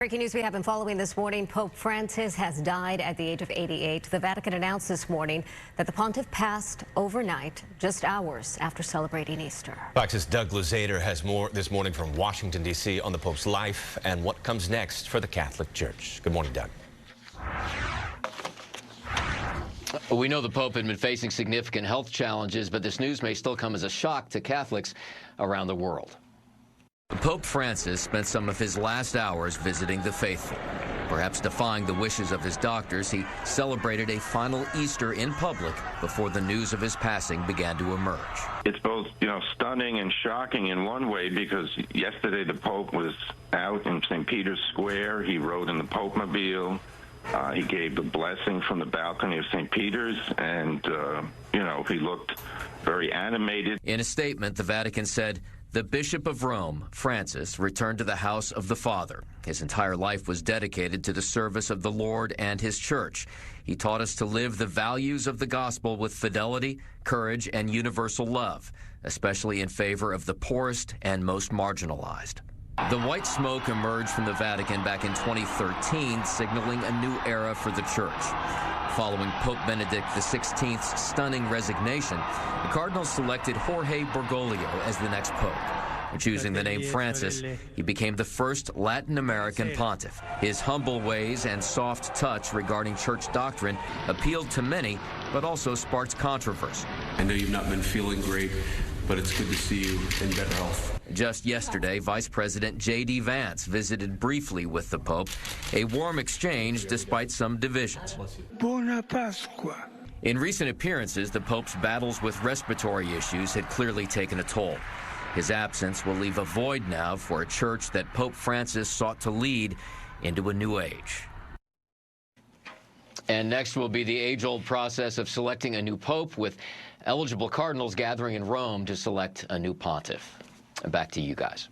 Breaking news we have been following this morning. Pope Francis has died at the age of 88. The Vatican announced this morning that the pontiff passed overnight, just hours after celebrating Easter. Fox's Doug Luzader has more this morning from Washington, D.C. on the Pope's life and what comes next for the Catholic Church. Good morning, Doug. We know the Pope had been facing significant health challenges, but this news may still come as a shock to Catholics around the world. Pope Francis spent some of his last hours visiting the faithful. Perhaps defying the wishes of his doctors, he celebrated a final Easter in public before the news of his passing began to emerge. It's both, stunning and shocking in one way, because yesterday the Pope was out in St. Peter's Square. He rode in the Pope-mobile. He gave the blessing from the balcony of St. Peter's, and, he looked very animated. In a statement, the Vatican said, "The Bishop of Rome, Francis, returned to the house of the Father. His entire life was dedicated to the service of the Lord and his church. He taught us to live the values of the gospel with fidelity, courage, and universal love, especially in favor of the poorest and most marginalized." The white smoke emerged from the Vatican back in 2013, signaling a new era for the church. Following Pope Benedict XVI's stunning resignation, the Cardinals selected Jorge Bergoglio as the next pope. Choosing the name Francis, he became the first Latin American pontiff. His humble ways and soft touch regarding church doctrine appealed to many, but also sparked controversy. I know you've not been feeling great, but it's good to see you in better health. Just yesterday, Vice President J.D. Vance visited briefly with the Pope, a warm exchange despite some divisions. Buona Pasqua. In recent appearances, the Pope's battles with respiratory issues had clearly taken a toll. His absence will leave a void now for a church that Pope Francis sought to lead into a new age. And next will be the age-old process of selecting a new pope, with eligible cardinals gathering in Rome to select a new pontiff. Back to you guys.